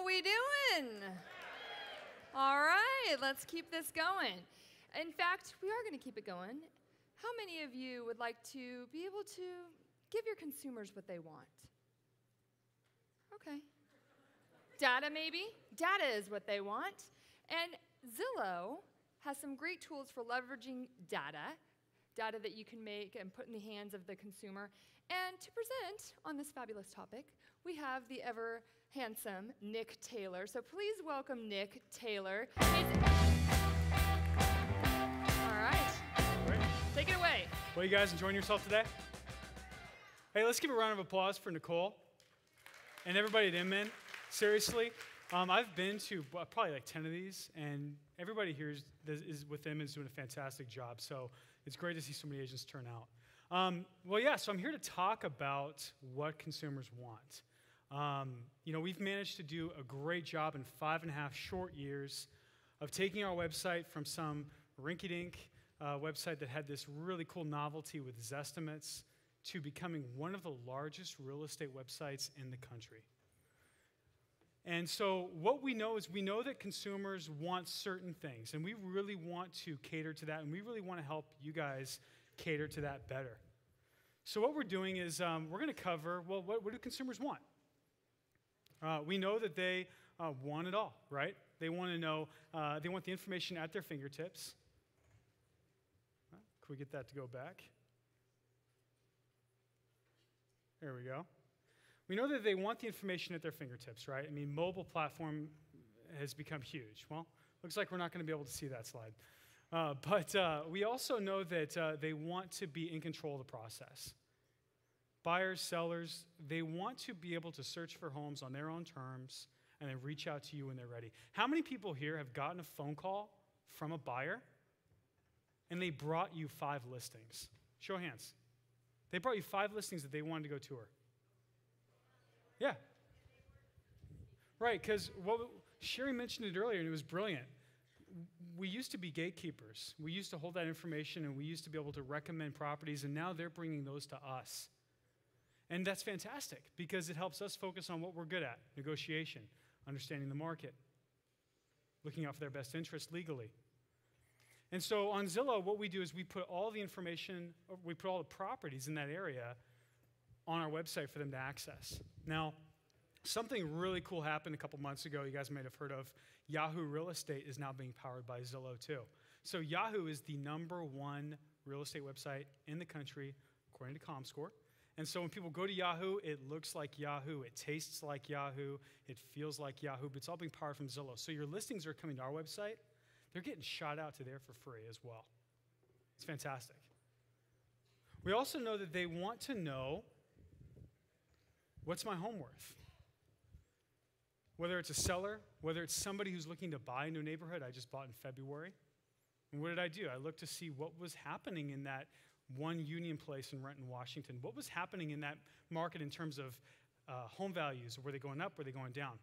How we doing? All right, let's keep this going. In fact, we are going to keep it going. How many of you would like to be able to give your consumers what they want? Okay. Data, maybe? Data is what they want. And Zillow has some great tools for leveraging data that you can make and put in the hands of the consumer. And to present on this fabulous topic, we have the ever handsome Nick Taylor. So please welcome Nick Taylor. All right. Great. Take it away. Well, you guys enjoying yourself today? Hey, let's give a round of applause for Nicole and everybody at Inman. Seriously, I've been to probably like 10 of these, and everybody here is with them is doing a fantastic job. So it's great to see so many agents turn out. So I'm here to talk about what consumers want. We've managed to do a great job in 5.5 short years of taking our website from some rinky-dink website that had this really cool novelty with Zestimates to becoming one of the largest real estate websites in the country. And so what we know is we know that consumers want certain things, and we really want to cater to that, and we really want to help you guys cater to that better. So what we're doing is we're going to cover, well, what do consumers want? We know that they want it all, right? They want to know, they want the information at their fingertips. Can we get that to go back? There we go. We know that they want the information at their fingertips, right? I mean, mobile platform has become huge. Well, looks like we're not going to be able to see that slide. But we also know that they want to be in control of the process. Buyers, sellers, they want to be able to search for homes on their own terms and then reach out to you when they're ready. How many people here have gotten a phone call from a buyer and they brought you 5 listings? Show of hands. They brought you 5 listings that they wanted to go tour. Yeah. Right, because Sherry mentioned it earlier, and it was brilliant. We used to be gatekeepers. We used to hold that information, and we used to be able to recommend properties, and now they're bringing those to us. And that's fantastic, because it helps us focus on what we're good at, negotiation, understanding the market, looking out for their best interest legally. And so on Zillow, what we do is we put all the information, we put all the properties in that area on our website for them to access. Now, something really cool happened a couple months ago. You guys might have heard of Yahoo Real Estate is now being powered by Zillow too. So Yahoo is the #1 real estate website in the country, according to ComScore. And so when people go to Yahoo, it looks like Yahoo, it tastes like Yahoo, it feels like Yahoo, but it's all being powered from Zillow. So your listings are coming to our website. They're getting shot out to there for free as well. It's fantastic. We also know that they want to know, what's my home worth? Whether it's a seller, whether it's somebody who's looking to buy a new neighborhood. I just bought in February. And what did I do? I looked to see what was happening in that one Union Place in Renton, Washington. What was happening in that market in terms of home values? Were they going up? Were they going down?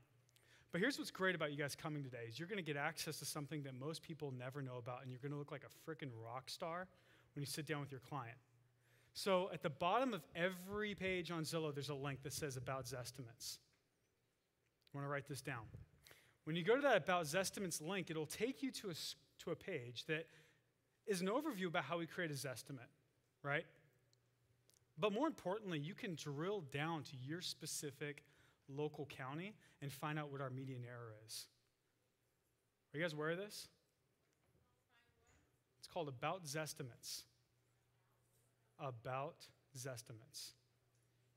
But here's what's great about you guys coming today is you're going to get access to something that most people never know about, and you're going to look like a freaking rock star when you sit down with your client. So at the bottom of every page on Zillow, there's a link that says About Zestimates. I want to write this down. When you go to that About Zestimates link, it'll take you to a page that is an overview about how we create a Zestimate, right? But more importantly, you can drill down to your specific local county and find out what our median error is. Are you guys aware of this? It's called About Zestimates. About Zestimates.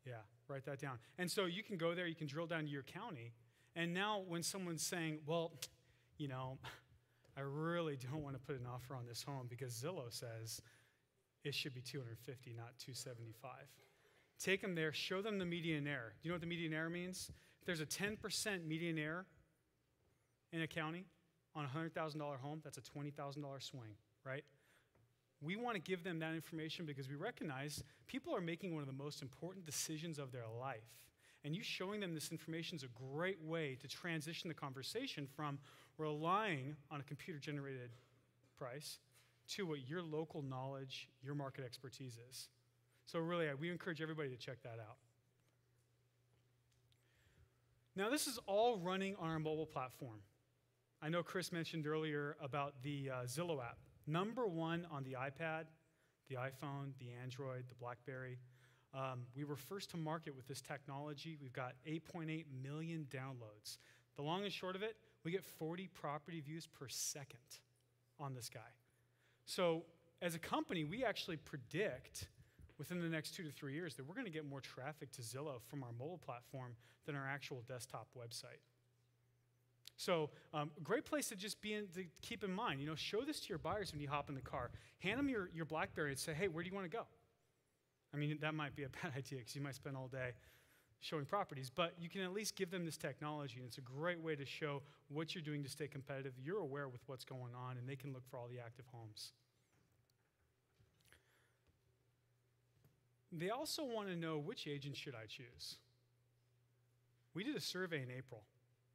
Yeah, write that down. And so you can go there, you can drill down to your county, and now when someone's saying, well, I really don't want to put an offer on this home because Zillow says it should be $250, not $275. Take them there, show them the median error. Do you know what the median error means? If there's a 10% median error in a county on a $100,000 home, that's a $20,000 swing, right? We want to give them that information because we recognize people are making one of the most important decisions of their life. And you showing them this information is a great way to transition the conversation from relying on a computer-generated price to what your local knowledge, your market expertise is. So really, we encourage everybody to check that out. Now, this is all running on our mobile platform. I know Chris mentioned earlier about the Zillow app. Number one on the iPad, the iPhone, the Android, the BlackBerry. We were first to market with this technology. We've got 8.8 million downloads. The long and short of it, we get 40 property views per second on this guy. So as a company, we actually predict within the next 2 to 3 years that we're going to get more traffic to Zillow from our mobile platform than our actual desktop website. So great place to just be in, to keep in mind. You know, show this to your buyers when you hop in the car. Hand them your BlackBerry and say, hey, where do you want to go? I mean, that might be a bad idea because you might spend all day showing properties, but you can at least give them this technology, and it's a great way to show what you're doing to stay competitive. You're aware with what's going on, and they can look for all the active homes. They also want to know, which agent should I choose? We did a survey in April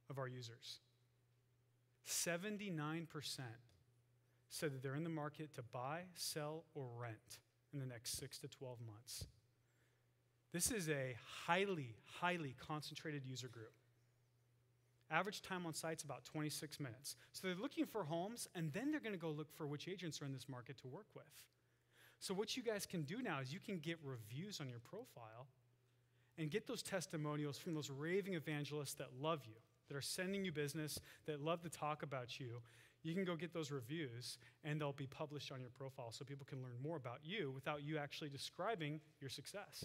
of our users. 79% said that they're in the market to buy, sell, or rent in the next 6 to 12 months. This is a highly, highly concentrated user group. Average time on site's about 26 minutes. So they're looking for homes, and then they're going to go look for which agents are in this market to work with. So what you guys can do now is you can get reviews on your profile and get those testimonials from those raving evangelists that love you, that are sending you business, that love to talk about you. You can go get those reviews, and they'll be published on your profile so people can learn more about you without you actually describing your success.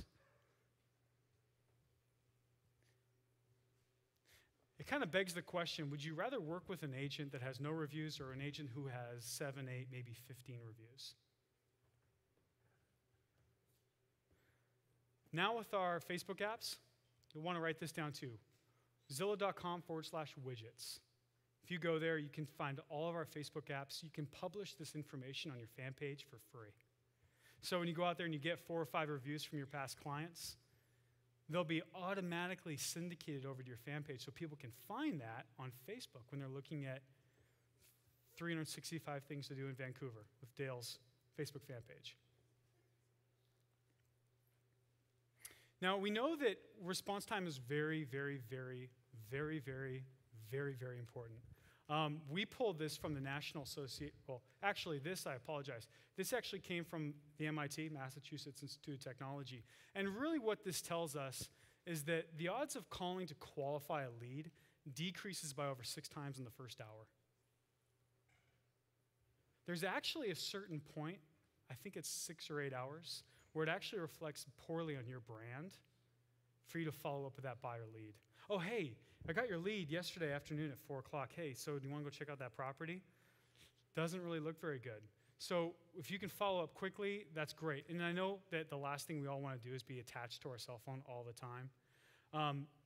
It kind of begs the question, would you rather work with an agent that has no reviews or an agent who has 7, 8, maybe 15 reviews? Now with our Facebook apps, you'll want to write this down too. Zillow.com/widgets. If you go there, you can find all of our Facebook apps. You can publish this information on your fan page for free. So when you go out there and you get 4 or 5 reviews from your past clients, they'll be automatically syndicated over to your fan page so people can find that on Facebook when they're looking at 365 things to do in Vancouver with Dale's Facebook fan page. Now, we know that response time is very, very, very, very, very, very, very important. We pulled this from the National Association. Well, actually, I apologize. This actually came from the MIT, Massachusetts Institute of Technology. And really what this tells us is that the odds of calling to qualify a lead decreases by over 6 times in the first hour. There's actually a certain point, I think it's 6 or 8 hours, where it actually reflects poorly on your brand for you to follow up with that buyer lead. Oh, hey, I got your lead yesterday afternoon at 4 o'clock. Hey, so do you want to go check out that property? Doesn't really look very good. So if you can follow up quickly, that's great. And I know that the last thing we all want to do is be attached to our cell phone all the time.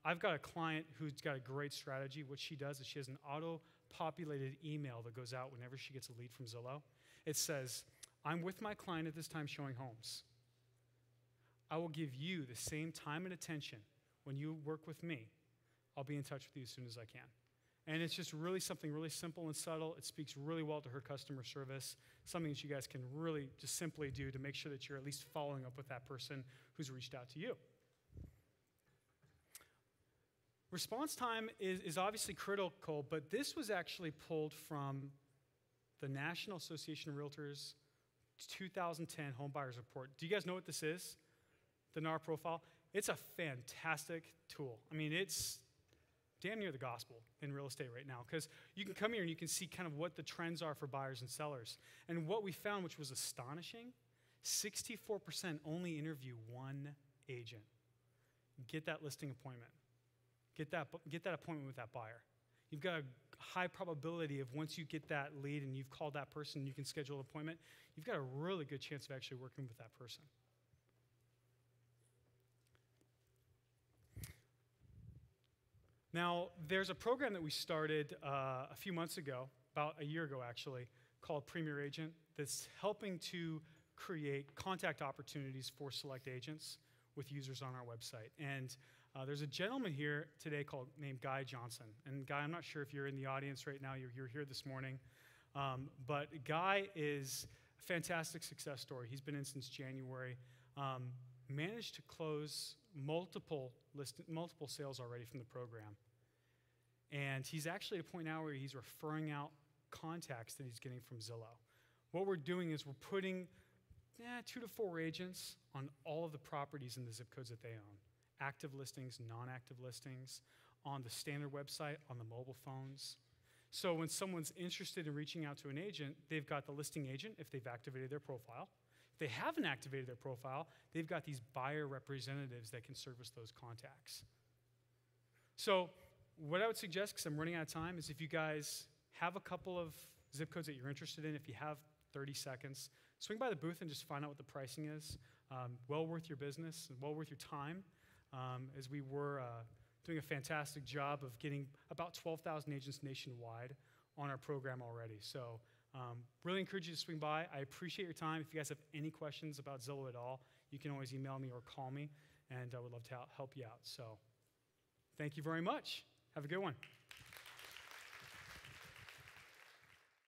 I've got a client who's got a great strategy. What she does is she has an auto-populated email that goes out whenever she gets a lead from Zillow. It says, I'm with my client at this time showing homes. I will give you the same time and attention when you work with me. I'll be in touch with you as soon as I can. And it's just really something really simple and subtle. It speaks really well to her customer service, something that you guys can really just simply do to make sure that you're at least following up with that person who's reached out to you. Response time is obviously critical, but this was actually pulled from the National Association of Realtors 2010 Home Buyers Report. Do you guys know what this is? The NAR profile? It's a fantastic tool. I mean, it's damn near the gospel in real estate right now, because you can come here and you can see kind of what the trends are for buyers and sellers. And what we found, which was astonishing, 64% only interview one agent. Get that listing appointment. Get that appointment with that buyer. You've got a high probability of once you get that lead and you've called that person and you can schedule an appointment, you've got a really good chance of actually working with that person. Now, there's a program that we started a few months ago, about a year ago actually, called Premier Agent, that's helping to create contact opportunities for select agents with users on our website. And there's a gentleman here today named Guy Johnson. And Guy, I'm not sure if you're in the audience right now, you're here this morning, but Guy is a fantastic success story. He's been in since January, managed to close multiple sales already from the program. And he's actually at a point now where he's referring out contacts that he's getting from Zillow. What we're doing is we're putting 2 to 4 agents on all of the properties in the zip codes that they own. Active listings, non-active listings, on the standard website, on the mobile phones. So when someone's interested in reaching out to an agent, they've got the listing agent if they've activated their profile. If they haven't activated their profile, they've got these buyer representatives that can service those contacts. So what I would suggest, because I'm running out of time, is if you guys have a couple of zip codes that you're interested in, if you have 30 seconds, swing by the booth and just find out what the pricing is. Well worth your business and well worth your time, as we were doing a fantastic job of getting about 12,000 agents nationwide on our program already. So really encourage you to swing by. I appreciate your time. If you guys have any questions about Zillow at all, you can always email me or call me, and I would love to help you out. So thank you very much. Have a good one.